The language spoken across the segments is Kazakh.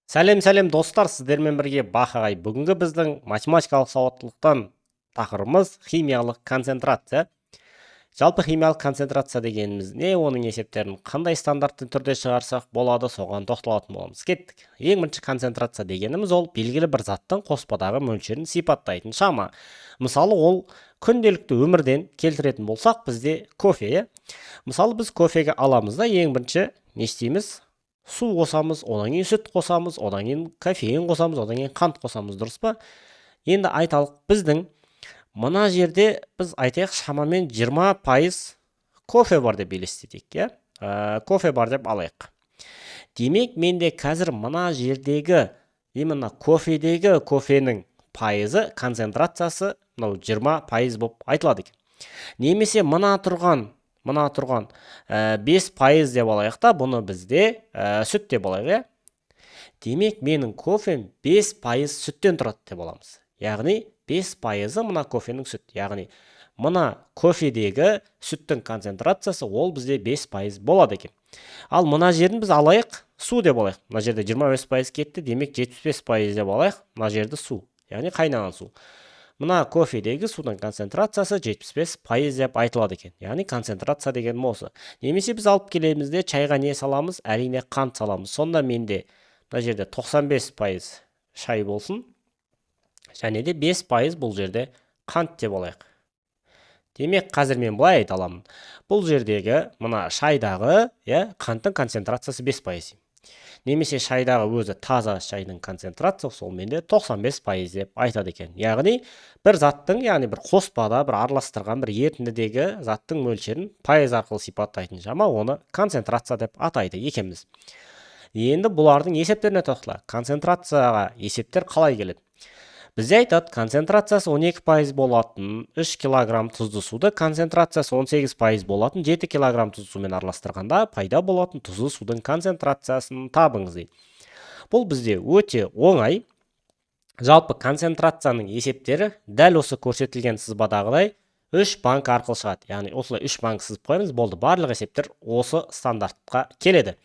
Сәлем достар, сіздермен бірге Бақағай. Бүгінгі біздің математикалық сауаттылықтан тақырыбымыз химиялық концентрация. Жалпы химиялық концентрация дегеніміз не, оның есептерін қандай стандартты түрде шығарсақ болады, соған тоқталатын боламыз. Кеттік. Ең бірінші концентрация дегеніміз ол белгілі бір заттың қоспадағы мөлшерін сипаттайтын шама. Мысалы, ол күнделікті өмірден келтіретін болсақ, бізде кофе. Мысалы, біз кофеге аламыз да, ең бірінші не істейміз? Су қосамыз, одан кейін сүт қосамыз, одан кейін кофеин қосамыз, одан кейін қант қосамыз, дұрыс па? Енді айталық, біздің мына жерде біз айтайық шамамен 20% кофе бар деп елестетейік, иә? Кофе бар деп алайық. Демек, менде қазір мына жердегі именно кофенің пайызы, концентрациясы мынау 20% болып айтылады екен. Немесе мына тұрған 5% деп алайық та, бұны бізде сүт деп алайық, иә? Демек, менің кофем 5% сүттен тұрады деп аламыз. Яғни 5% мына кофенің сүт. Яғни мына кофедегі сүттің концентрациясы ол бізде 5% болады екен. Ал мына жерін біз алайық, су деп алайық. Мына жерде 25% кетті, демек 75% деп алайық. Мына жерді су, яғни қайнаған су. Мына кофедегі судың концентрациясы 75% деп айтылады екен. Яғни концентрация деген осы. Немесе біз алып келеміз де чайға не саламыз? Әрине қант саламыз. Сонда менде мына жерде 95% шай болсын. Және де 5% бұл жерде қант деп алайық. Демек, қазір мен былай айта аламын. Бұл жердегі мына шайдағы, қанттың концентрациясы 5%. Немесе шайдағы өзі таза шайдың концентрациясы ол менде 95% деп айтады екен. Яғни бір заттың, яғни бір қоспада, бір араластырған бір ерітіндідегі заттың мөлшерін пайыз арқылы сипаттайтын шама, оны концентрация деп атайды екенбіз. Енді бұлардың есептеріне тоқталайық. Концентрацияға есептер қалай келеді? Бізде айтады, концентрациясы 12% болатын 3 килограмм тұзды суды концентрациясы 18% болатын 7 килограмм тұзды сумен араластырғанда пайда болатын тұзды судың концентрациясын табыңыз дейді. Бұл бізде өте оңай. Жалпы концентрацияның есептері дәл осы көрсетілген сызбадағыдай 3 банк арқылы шығады. Яғни осылай 3 банк сызып қойыңыз, болды, барлық есептер осы стандартқа келеді.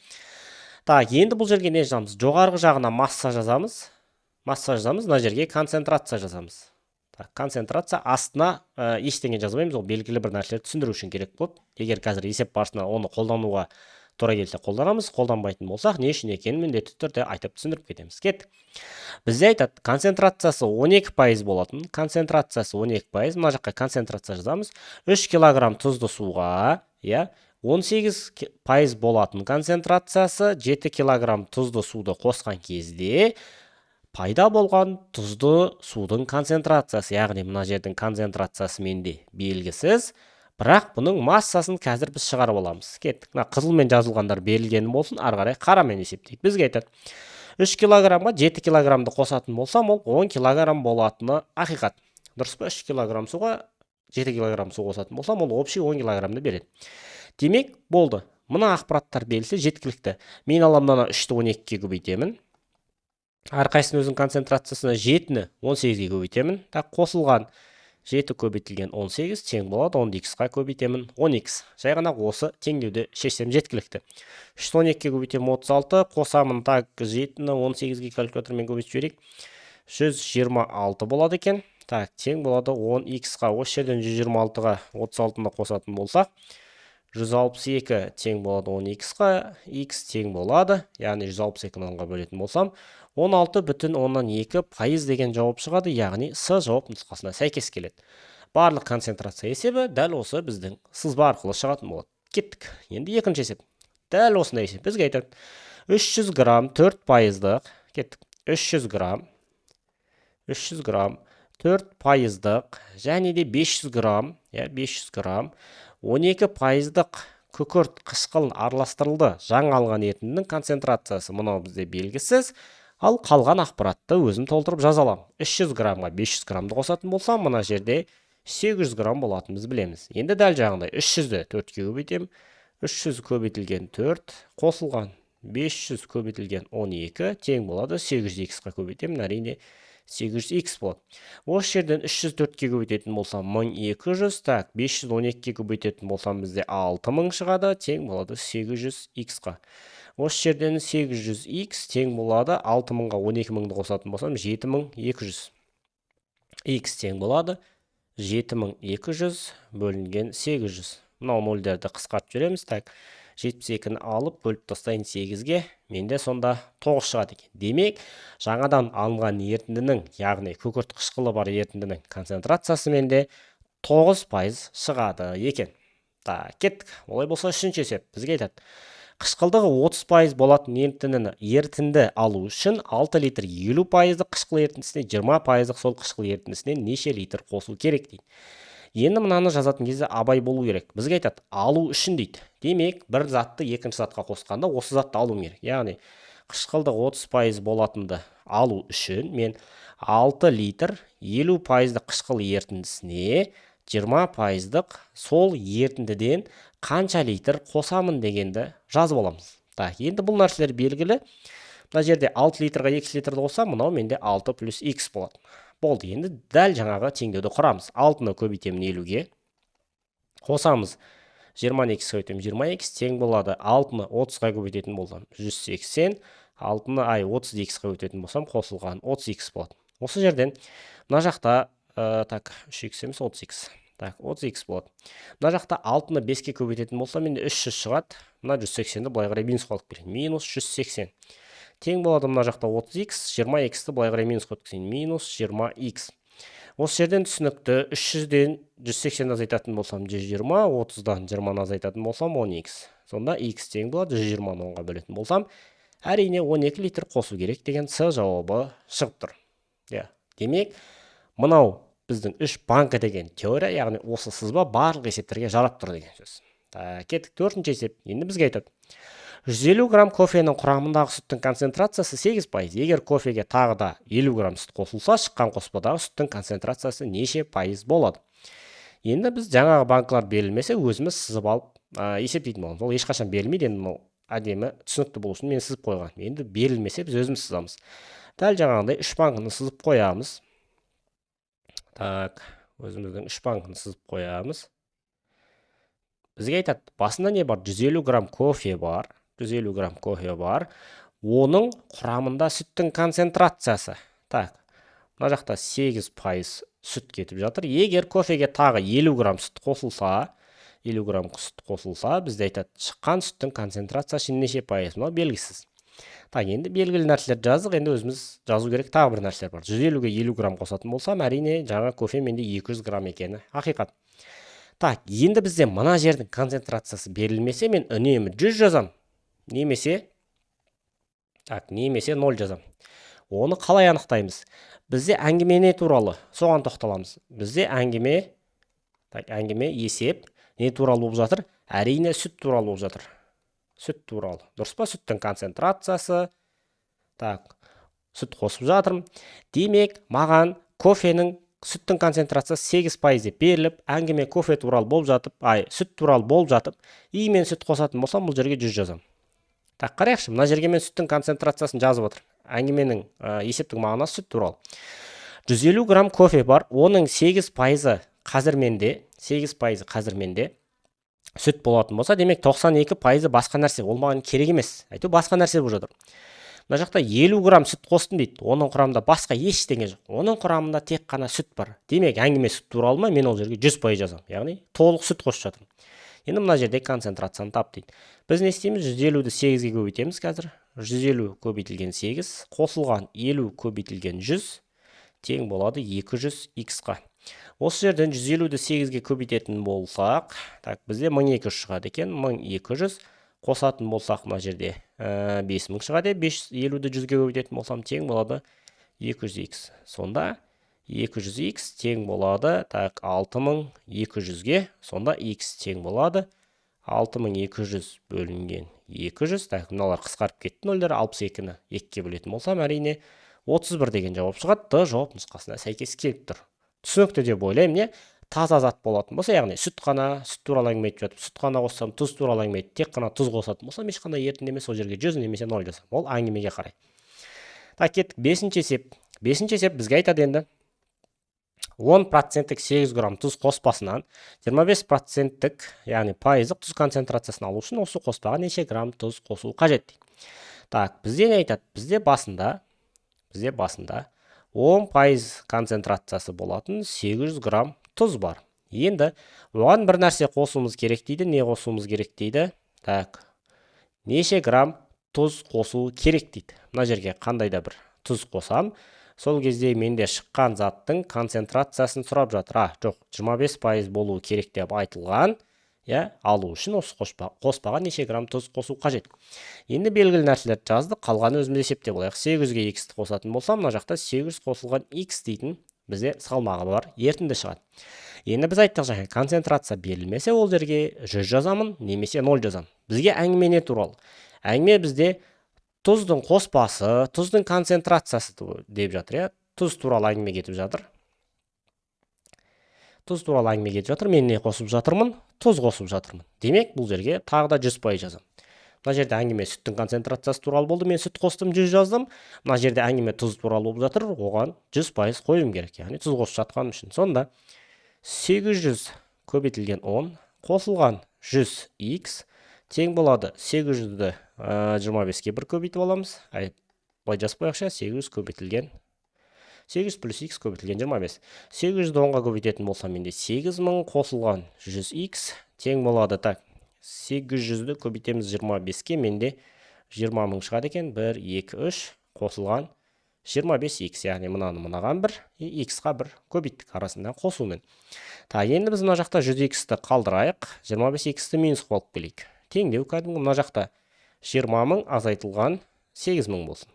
Так, енді бұл жерге не жазамыз? Жоғарғы жағына масса жазамыз. Мына жерге концентрация жазамыз. Концентрация астына ештеңе жазбаймыз, ол белгілі бір нәрселерді түсіндіру үшін керек болады. Егер қазір есеп барысында оны қолдануға тура келсе қолданамыз, қолданбайтын болсақ, не үшін екенін міндетті түрде айтып түсіндіріп кетеміз. Кеттік. Бізде айтады, концентрациясы 12% болатын, концентрациясы 12%, мына жаққа концентрация жазамыз. 3 килограмм тұзды суға, 18% болатын концентрациясы 7 килограмм тұзды суды қосқан кезде пайда болған тұзды судың концентрациясы, яғни мына жердің концентрациясы менде белгісіз, бірақ бұның массасын қазір біз шығарып аламыз. Кеттік. Мына қызылмен жазылғандар берілгені болсын, ары қарай қарамен есептейік. Бізге айтады, 3 килограммға 7 килограммды қосатын болсам, ол 10 килограмм болатыны ақиқат. Дұрыс па? 3 килограмм суға 7 килограмм су қосатын болсам, ол общий 10 килограммды береді. Демек, болды. Мына ақпараттар берілсе жеткілікті. Мен аламын 3-ті 12-ге көбейтемін. Әрқайсының өзінің концентрациясына 7-ні 18-ге көбейтемін. Қосылған 7 көбейтілген 18 тең болады 10x-қа көбейтемін 10x. Жай ғана осы теңдеуді шешсем жеткілікті. 3-ті 12-ге көбейтемін 36, қосамын 7-ні 18-ге калькулятормен көбейтіп жіберейік. 126 болады екен. Тең болады 10x-қа. Осы жерден 126-ға 36-ны қосатын болсақ, 162 тең болады 10x-қа, x тең болады, яғни 162-ні 10-ға бөлетін болсам, 16,2% деген жауап шығады, яғни С жауап нұсқасына сәйкес келеді. Барлық концентрация есебі дәл осы біздің сызба арқылы шығатын болады. Кеттік. Енді екінші есеп. Дәл осындай есеп. Бізге айтады, 300 грамм 4%-дық, кеттік. 300 грамм 4%-дық, және де 500 грамм 12%-дық күкірт қышқылын араластырылды. Жаңа алған ерітіндінің концентрациясы мынау бізде белгісіз. Ал қалған ақпаратты өзім толтырып жаза аламын. 300 граммға 500 граммды қосатын болсам, мына жерде 800 грамм болатынымызды білеміз. Енді дәл жағындай 300-ді 4-ке көбейтемін. 300 көбейтілген 4, қосылған 500 көбейтілген 12 тең болады 800x-қа көбейтемін, әрине 800x болады. Осы жерден 304-ке көбейтетін болсам 1200, 512-ке көбейтетін болсам бізде 6000 шығады, тең болады 800x-қа. Осы жерден 800x тең болады 6000-ға 12000-ді қосатын болсам 7200. X тең болады 7200 бөлінген 800. Мынау нөлдерді қысқартып жібереміз. Так, 72-ні алып бөліп тастайын 8-ге. Менде сонда 9 шығады екен. Демек, жаңадан алынған ерітіндінің, яғни күкірт қышқылы бар ерітіндінің концентрациясы менде 9% шығады екен. Так, кеттік. Олай болса үшінші есеп бізге айтады. Қышқылдығы 30% болатын ерітінді алу үшін 6 литр 50%-ық қышқыл ерітіндісіне 20%-ық сол қышқыл ерітіндісіне неше литр қосу керек дейді. Енді мынаны жазатын кезде абай болу керек. Бізге айтады, алу үшін дейді. Демек, бір затты екінші затқа қосқанда осы затты алу керек. Яғни, қышқылдығы 30% болатынды алу үшін мен 6 литр 50%-ық қышқыл ерітіндісіне 20%-ық сол ерітіндіден қанша литр қосамын дегенді жазып аламыз. Так, енді бұл нәрселер белгілі. Мына жерде 6 литрға 2 литрді қосам, мынау менде 6 плюс x болады. Болды, енді дәл жаңағы теңдеуді құрамыз. 6-ны көбейтемін 50-ге. Қосамыз 20-ны 2-ге көбейтемін 20x тең болады. 6-ны 30-ға көбейтетін болсам 180, 6-ны 30-ды 2-ге көбейтетін болсам қосылған 30x болады. Осы жерден мына жақта 3x емес 30x. Так, 30x болады. Мына жақта 6-ны 5-ке көбейтетін болса, менде 300 шығады. Мына 180-ді былай қарай минус қалып келеді. Минус 180. Тең болады мына жақта 30x, 20x-ті былай қарай минус қалып келеді. Минус 20x. Осы жерден түсінікті 300-ден 180 азайтатын болсам 120, 30-дан 20-ны азайтатын болсам 10x. Сонда x тең болады 120-ны 10-ға бөлетін болсам, әрине 12 литр қосу керек деген С жауабы шығып тұр. Демек, мынау біздің 3 банка деген теория, яғни осы сызба барлық есептерге жарап тұр деген сөз. Кеттік, төртінші есеп. Енді бізге айтады. 150 грамм кофенің құрамындағы сүттің концентрациясы 8%. Егер кофеге тағы да 50 грамм сүт қосылса, шыққан қоспадағы сүттің концентрациясы неше пайыз болады? Енді біз жаңағы банкалар берілмесе, өзіміз сызып алып есептейтін боламыз. Ол ешқашан берілмейді, енді әдемі түсінікті болу үшін мен сызып қойған. Енді берілмесе, біз өзіміз сызамыз. Дәл жаңағыдай 3 банканы сызып қоямыз. Так, өзіміздің 3 банканы сызып қоямыз. Бізге айтады, басында не бар? 150 грамм кофе бар. 150 грамм кофе бар. Оның құрамында сүттің концентрациясы. Так, мына жақта 8% сүт кетіп жатыр. Егер кофеге тағы 50 грамм сүт қосылса, 50 грамм сүт қосылса, бізде айтады, шыққан сүттің концентрациясы неше пайыз? Мынау белгісіз. Так, енді белгілі нәрселер жаздық, енді өзіміз жазу керек тағы бір нәрселер бар. 150-ге 50 грамм қосатын болсам, әрине жаңа кофе менде 200 грамм екені ақиқат. Так, енді бізде мына жердің концентрациясы берілмесе, мен үнемі 100 жазам. Немесе 0 жазам. Оны қалай анықтаймыз? Бізде әңгіме не туралы? Соған тоқталамыз. Бізде әңгіме есеп не туралы болып жатыр? Әрине сүт туралы болып жатыр. Сүт туралы. Дұрыс па? Сүттің концентрациясы. Так, сүт қосып жатырмын. Демек, маған кофенің сүттің концентрациясы 8% деп беріліп, әңгіме кофе туралы болып жатып, сүт туралы болып жатып, мен сүт қосатын болсам, бұл жерге 100 жазам. Так, қарайықшы, мына жерге мен сүттің концентрациясын жазып отыр. Әңгіменің есептік мағынасы сүт туралы. 150 грамм кофе бар, оның 8% қазір менде сүт болатын болса, демек 92% басқа нәрсе. Ол маған керек емес. Айту басқа нәрсе болып жатыр. Мына жақта 50 грамм сүт қостым дейді. Оның құрамында басқа ештеңе жоқ. Оның құрамында тек қана сүт бар. Демек, әңгіме сүт туралы ма, мен ол жерге 100% жазам. Яғни, толық сүт қосып жатырмын. Енді мына жерде концентрацияны тап дейді. Біз не істейміз? 150-ді 8-ге көбейтеміз қазір. 150 көбейтілген 8, қосылған 50 көбейтілген 100 тең болады 200x-қа. Осы жерден 150-ді 8-ге көбейтетін болсақ, так, бізде 1200 шығады екен, 1200 қосатын болсақ, мына жерде 5000 шығады, 50-ді 100-ге көбейтетін болсам тең болады 200x. Сонда 200x тең болады, так, 6200-ге, сонда x тең болады 6200 бөлінген 200, так, мыналар қысқарып кетті нөлдер, 62-ні 2-ге бөлетін болсам, әрине 31 деген жауап шығады. Д жауап нұсқасына сәйкес келіп тұр. Түсінікті деп ойлаймын, не? Таза зат болатын болса, яғни сүт туралы әңгіме айтып жатып, сүт қана қоссам, тұз туралы әңгіме айтып, тек қана тұз қосатын болсам, ешқандай ерітінді емес, ол жерге 100 немесе 0 жасам. Ол әңгімеге қарай. Так, кеттік, 5-ші есеп. 5-ші есеп бізге айтады енді. 10%-тік 8 грамм тұз қоспасынан 25%-тік, яғни пайыздық тұз концентрациясын алу үшін осы қоспаға неше грамм тұз қосу қажет дейді. Так, бізде не айтады? Бізде басында 10% концентрациясы болатын 800 грамм тұз бар. Енді оған бір нәрсе қосуымыз керек дейді. Не қосуымыз керек дейді? Так, неше грамм тұз қосу керек дейді. Мына жерге қандай да бір тұз қосам, сол кезде менде шыққан заттың концентрациясын сұрап жатыр. Жоқ, 25% болуы керек деп айтылған. Алу үшін осы қоспаға неше грамм тұз қосу қажет. Енді белгілі нәрселерді жаздық, қалғаны өзіміз есептеп алайық. 800-ге x-ті қосатын болсам, мына жақта 800 қосылған x дейтін бізде салмағы бар ерітінді шығады. Енді біз айттық жаңа, концентрация берілмесе, ол жерге 100 жазамын, немесе 0 жазамын. Бізге әңгіме не туралы? Әңгіме бізде тұздың қоспасы, тұздың концентрациясы деп жатыр. Тұз туралы әңгіме кетіп жатыр. Мен не қосып жатырмын? Тұз қосып жатырмын. Демек, бұл жерге тағы да 100% жазам. Мына жерде әңгіме сүттің концентрациясы туралы болды, мен сүт қостым, 100 жаздым. Мына жерде әңгіме тұз туралы болып жатыр, оған 100% қойым керек, яғни тұз қосып жатқаным үшін. Сонда 800 көбейтілген 10 қосылған 100x тең болады 800-ді 25-ке 1 көбейтіп аламыз. Былай жазып қояқшы, 800 плюс x көбейтілген 25. 800-ді 10-ға көбейтетін болса, менде 8000 қосылған 100x тең болады. Так, 800-ді көбейтеміз 25-ке, менде 20 000 шығады екен. 1, 2, 3 қосылған 25x, яғни мынаған 1, x-қа 1 көбейттік арасында қосумен. Так, енді біз мына жақта 100x-ті қалдырайық, 25x-ті минус қылып келейік. Теңдеу кәдімгі мына жақта 20 000 азайтылған 8000 болсын.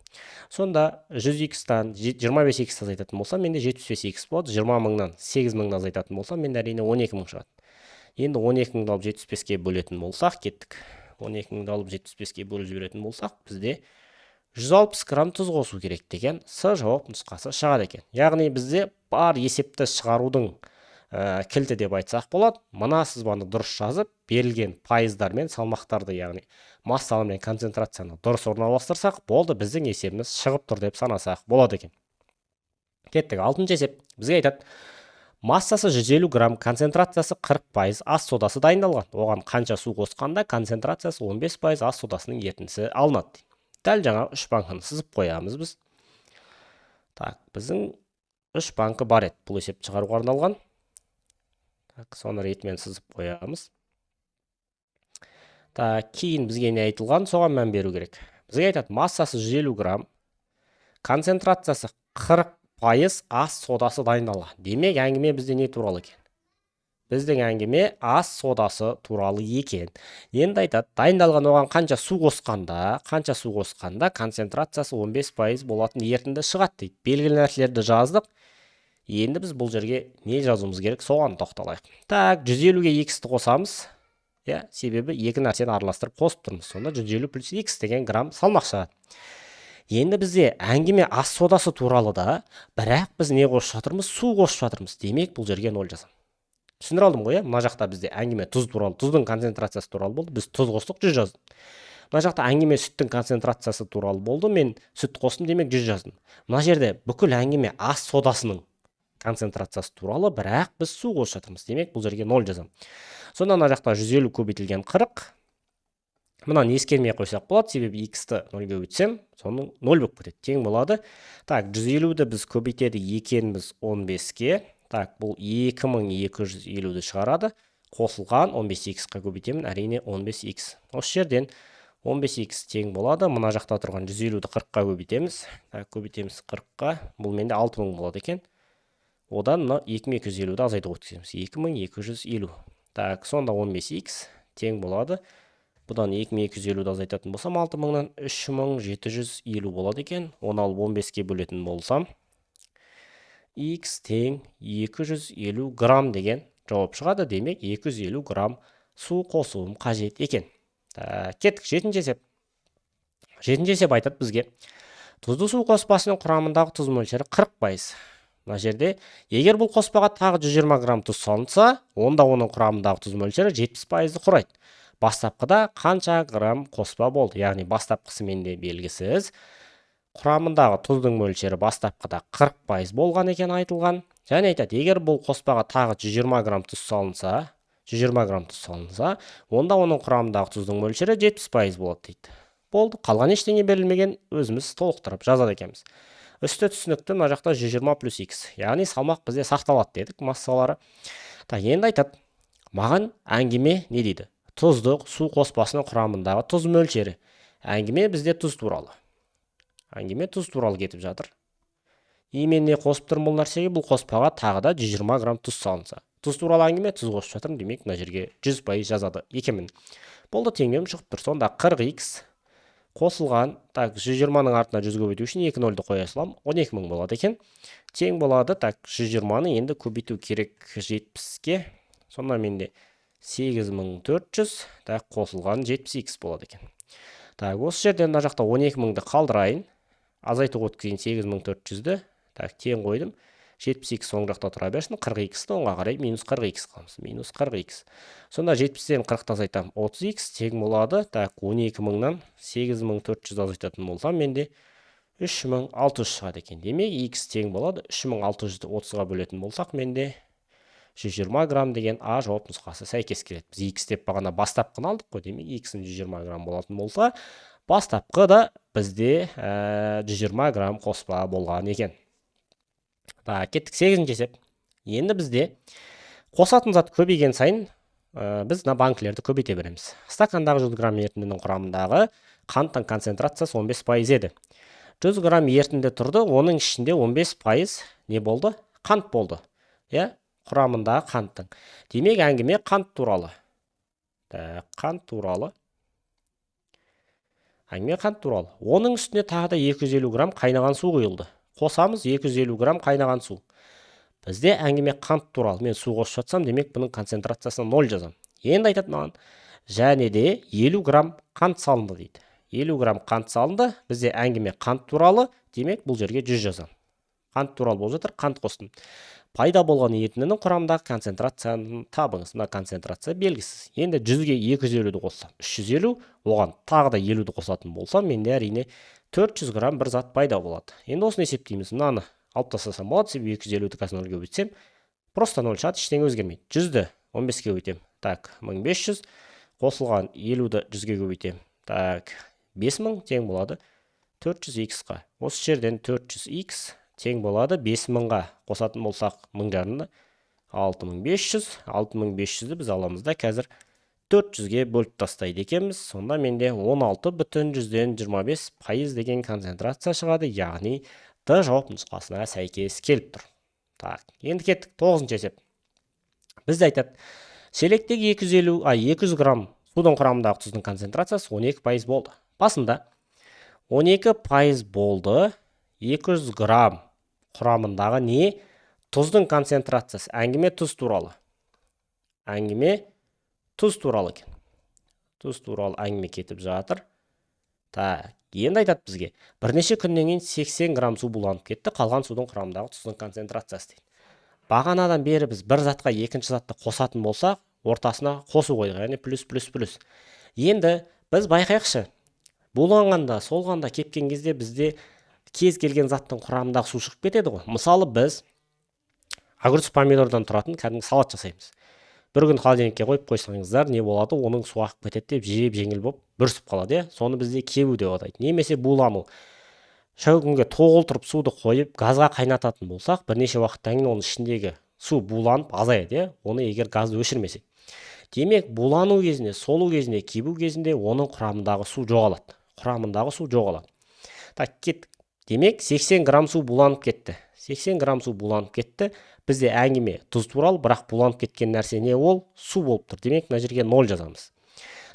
Сонда 100x-тан 25x азайтатын болса, менде 75x болады. 20 000-нан 8000-ді азайтатын болса, менде әрине 12 000 шығады. Енді 12 000-ді алып 75-ке бөлетін болсақ, кеттік. 12 000-ді алып 75-ке бөліп жіберетін болсақ, бізде 160 грамм тұз қосу керек деген С жауап нұсқасы шығады екен. Яғни бізде бар есепті шығарудың кілті деп айтсақ болады. Мына сызбаны дұрыс жазып, берілген пайыздар мен салмақтарды, яғни массалы мен концентрацияны дұрыс орналастырсақ, болды, біздің есебіміз шығып тұр деп санасақ болады екен. Кеттік, 6-шы есеп. Бізге айтады, массасы 150 грамм, концентрациясы 40%, ас содасы дайындалған. Оған қанша су қосқанда концентрациясы 15% ас содасының ерітіндісі алынады. Дәл жаңа 3 банканы сызып қоямыз біз. Так, біздің 3 банкі бар еді. Бұл есепті шығаруға арналған. Так, соны ретімен сызып қоямыз. Так, кейін бізге не айтылған, соған мән беру керек. Бізге айтады, массасы 150 грамм, концентрациясы 40% ас содасы дайындалған. Демек, әңгіме бізде не туралы екен? Біздің әңгіме ас содасы туралы екен. Енді айтады, дайындалған оған қанша су қосқанда концентрациясы 15% болатын ерітінді шығады дейді. Белгілі нәрселерді жаздық. Енді біз бұл жерге не жазуымыз керек, соған тоқталайық. Так, 150-ге x-ті қосамыз. Себебі екі нәрсені араластырып қосып тұрмыз. Сонда 150 плюс x деген грамм салмақ шығады. Енді бізде әңгіме ас содасы туралы да, бірақ біз не қосып жатырмыз? Су қосып жатырмыз. Демек, бұл жерге 0 жазам. Түсіндіре алдым ғой, мына жақта бізде әңгіме тұз туралы, тұздың концентрациясы туралы болды. Біз тұз қостық, 100 жаздым. Мына жақта әңгіме сүттің концентрациясы туралы болды. Мен сүт қостым, демек 100 жаздым. Мына жерде бүкіл әңгіме ас содасының концентрациясы туралы, бірақ біз су қосып жатырмыз. Демек, бұл жерге 0 жазам. Сонда мына жақта 150 көбейтілген 40. Мұнан ескермей қойсақ болады, себебі x-ті 0-ге өтсем, соның 0 болып кетеді. Тең болады. Так, 150-ді біз көбейтеді екенбіз 15-ке. Так, бұл 2250-ді шығарады. Қосылған 15x-қа көбейтемін, әрине 15x. Осы жерден 15x тең болады. Мына жақта тұрған 150-ді 40-қа көбейтеміз. Так, көбейтеміз 40-қа. Бұл менде 6000 болады екен. Одан 2250-ді азайтып өткіземіз. 2250. Так, сонда 15x тең болады. Бұдан 2250-ді азайтатын болсам, 6000-нан 3750 болады екен. Оны алып 15-ке бөлетін болсам, x тең 250 грамм деген жауап шығады. Демек, 250 грамм су қосуым қажет екен. Кеттік, 7-ші есеп. 7-ші есеп айтады бізге. Тұзды су қоспасының құрамындағы тұз мөлшері 40%. Мына жерде, егер бұл қоспаға тағы 120 грамм тұз салынса, онда оның құрамындағы тұз мөлшері 70%-ді құрайды. Бастапқыда қанша грамм қоспа болды? Яғни бастапқысы менде белгісіз. Құрамындағы тұздың мөлшері бастапқыда 40% болған екен айтылған. Және айтады, егер бұл қоспаға тағы 120 грамм тұз салынса, 120 грамм тұз салынса, онда оның құрамындағы тұздың мөлшері 70% болады дейді. Болды, қалған ештеңе берілмеген, өзіміз толықтырып жазады екенбіз. Үсті түсінікті, мына жақта 120 плюс x, яғни салмақ бізде сақталады дедік, массалары. Енді айтады, маған әңгіме не дейді? Тұздық су қоспасының құрамындағы тұз мөлшері. Әңгіме бізде тұз туралы. Әңгіме тұз туралы кетіп жатыр. Мен не қосып тұрмын бұл нәрсеге? Бұл қоспаға тағы да 120 грамм тұз салынса. Тұз туралы әңгіме, тұз қосып жатырмын, демек мына жерге 100% жазады екенмін. Болды, теңдеуім шығып тұр. Сонда 40x қосылған, 120-ның артына 100 көбейту үшін 2 нөлді қоя салам, 12.000 болады екен. Тең болады, 120-ны енді көбейту керек 70-ке. Сонда менде 8400, қосылған 70x болады екен. Осы жерден мына жақта 12.000-ді қалдырайын. Азайтуға өткізейін 8400-ді. Тең қойдым. 70x оң жақта тұра берсін, 40x-ті оңға қарай минус 40x қаламыз. Минус 40x. Сонда 70-ден 40-ті азайтам 30x тең болады. 12.000-нан 8400 азайтатын болсам, менде 3600 шығады екен. Демек, x тең болады. 3600-ді 30-ға бөлетін болсақ, менде 120 грамм деген А жауап нұсқасы сәйкес келеді. Біз x деп бағана бастапқыны алдық қой, демек x-ін 120 грамм болатын болса, бастапқы да бізде 120 грамм қоспа болған екен. Кеттік 8-ші есеп. Енді бізде қосатын зат көбейген сайын біз банкілерді көбейте береміз. Стакандағы 100 грамм ерітіндінің құрамындағы қанттың концентрациясы 15% еді. 100 грамм ерітінді тұрды, оның ішінде 15% не болды? Қант болды. Құрамындағы қанттың. Демек, әңгіме қант туралы. Қант туралы. Әңгіме қант туралы. Оның үстіне тағы да 250 грамм қайнаған су құйылды. Қосамыз 250 грамм қайнаған су. Бізде әңгіме қант туралы. Мен су қосып жатсам, демек бұның концентрациясына 0 жазам. Енді айтады маған, және де 50 грамм қант салынды дейді. 50 грамм қант салынды, бізде әңгіме қант туралы, демек бұл жерге 100 жазам. Қант туралы болып жатыр, қант қостым. Пайда болған ерітіндінің құрамындағы концентрацияны табыңыз. Мына концентрация белгісіз. Енді 100-ге 250-ді қоссам, 350, оған тағы да 50-ді қосатын болсам, менде әрине 400 грамм бір зат пайда болады. Енді осыны есептейміз. Мынаны алып тастасам болады, себебі 250-ді қазір 0-ге көбейтсем, просто 0 шығады, ештеңе өзгермейді. 100-ді 15-ге көбейтем. 1500 қосылған 50-ді 100-ге көбейтем. 5000 тең болады 400x-қа. Осы жерден 400x тең болады 5000-ға қосатын болсақ 1000 жарымды 6500. 6500-ді біз аламыз да қазір 400-ге бөліп тастайды екенбіз. Сонда менде 16,25% деген концентрация шығады, яғни Д жауап нұсқасына сәйкес келіп тұр. Енді кеттік 9-ші есеп. Бізде айтады, шелектегі 200 грамм судың құрамындағы тұздың концентрациясы 12% болды. Басында 12% болды. 200 грамм құрамындағы не? Тұздың концентрациясы. Әңгіме тұз туралы. Әңгіме тұз туралы екен. Тұз туралы әңгіме кетіп жатыр. Енді айтады бізге. Бірнеше күннен кейін 80 грамм су буланып кетті. Қалған судың құрамындағы тұздың концентрациясы дейді. Бағанадан бері біз бір затқа екінші затты қосатын болсақ, ортасына қосу қойдық, яғни плюс. Енді біз байқайықшы. Буланғанда, солғанда кепкен кезде бізде кез келген заттың құрамындағы су шығып кетеді ғой. Мысалы, біз огурец помидордан тұратын кәдімгі салат жасаймыз. Бір күн холодильникке қойып қойсаңыздар, не болады? Оның су ағып кетеді деп жеңіл болып бүрісіп қалады, Соны бізде кебу деп атайды. Немесе булану. Шәугімге толтырып суды қойып, газға қайнататын болсақ, бірнеше уақыттан кейін оның ішіндегі су буланып азаяды, Оны егер газды өшірмесек. Демек, булану кезінде, солу кезінде, кебу кезінде оның құрамындағы су жоғалады. Кеттік. Демек, 80 грамм су буланып кетті. 80 грамм су буланып кетті. Бізде әңгіме тұз туралы, бірақ буланып кеткен нәрсе не ол? Су болып тұр. Демек, мына жерге 0 жазамыз.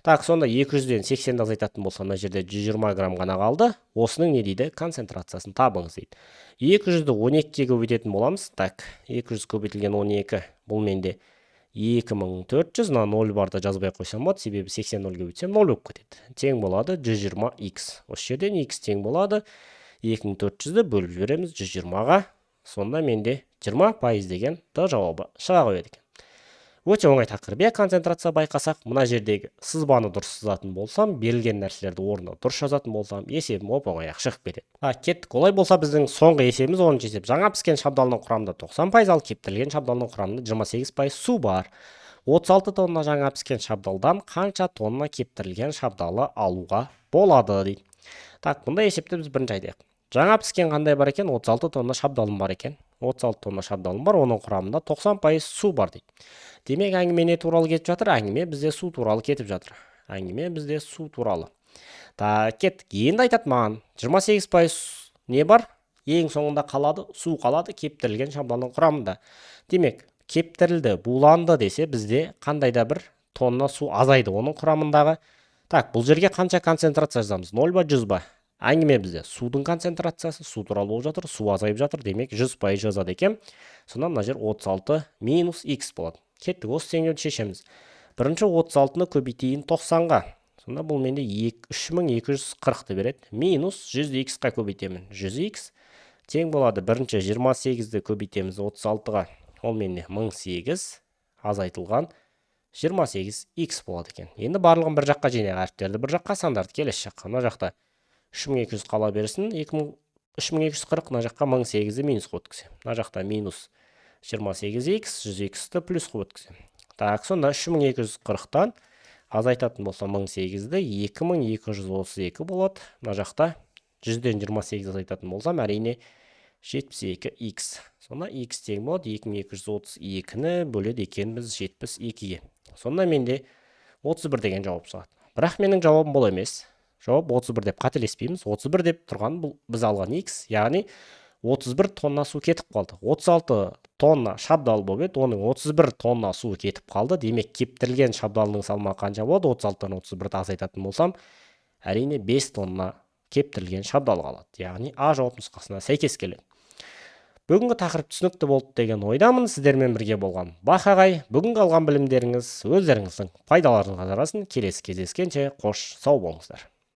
Сонда 200-ден 80-ді азайтатын болса, мына жерде 120 грамм ғана қалды. Осының не дейді? Концентрациясын табыңыз дейді. 200-ді 12-ге көбейтетін боламыз. 200 көбейтілген 12, бұл менде 2400, 0 барда жазбай қойсам болады, себебі 80 0-ге көбейтсем 0 болып кетеді. Тең болады 120x. Осы жерден x тең болады 2400-ді бөліп жібереміз 120-ға. Сонда менде 20% деген Д жауабы шыға қояды екен. Өте оңай тақырып. Концентрация байқасақ, мына жердегі сызбаны дұрыс сызатын болсам, берілген нәрселерді орнына дұрыс жазатын болсам, есебім оп-оңай шығып кетеді. Кеттік. Олай болса, біздің соңғы есебіміз 10 есеп. Жаңа піскен шабдалының құрамында 90%, ал кептірілген шабдалының құрамында 28% су бар. 36 тонна жаңа піскен шабдалдан қанша тонна кептірілген шабдалы алуға болады дейді. Бұндай есепті біз бірінші айтайық. Жаңа піскен қандай бар екен? 36 тонна шабдалым бар екен. 36 тонна шабдалым бар, оның құрамында 90% су бар дейді. Демек, әңгіме не туралы кетіп жатыр? Әңгіме бізде су туралы кетіп жатыр. Әңгіме бізде су туралы. Кеттік. Енді айтады маған, 28% не бар? Ең соңында қалады, су қалады кептірілген шабдалының құрамында. Демек, кептірілді, буланды десе, бізде қандайда бір тонна су азайды оның құрамындағы. Бұл жерге қанша концентрация жазамыз? 0 ба, 100 ба? Әңгіме бізде судың концентрациясы, су туралы болып жатыр, су азайып жатыр, демек 100% жазады екен. Сонда мына жер 36 минус x болады. Кеттік, осы теңдеуді шешеміз. Бірінші 36-ны көбейтейін 90-ға. Сонда бұл менде 3240-ты береді. Минус 100x-қа көбейтемін. 100x тең болады. Бірінші 28-ді көбейтеміз 36-ға. Ол менде 1008 азайтылған 28x болады екен. Енді барлығын бір жаққа жинайық, әріптерді бір жаққа, сандарды келесі жаққа. Мына жақта 3200 қала берсін, 3240, мына жаққа 1008-ді минус қып өткізем. Мына жақта минус 28x, 100x-ті плюс қып өткізем. Сонда 3240-тан азайтатын болса 1008-ді 2232 болады. Мына жақта 100-ден 28 азайтатын болсам, әрине 72x. Сонда x тең болады 2232-ні бөледі екенбіз 72-ге. Сонда менде 31 деген жауап шығады. Бірақ менің жауабым бұл емес. Жауап 31 деп қателеспейміз. 31 деп тұрған бұл біз алған x, яғни 31 тонна су кетіп қалды. 36 тонна шабдал болып еді, оның 31 тонна су кетіп қалды. Демек, кептірілген шабдалының салмағы қанша болады? 36-тан 31-ді азайтатын болсам, әрине 5 тонна кептірілген шабдал қалады. Яғни А жауап нұсқасына сәйкес келеді. Бүгінгі тақырып түсінікті болды деген ойдамын. Сіздермен бірге болған Бақ ағай. Бүгінгі алған білімдеріңіз өздеріңіздің пайдаларыңызға жарасын. Келесі кездескенше қош сау болыңыздар.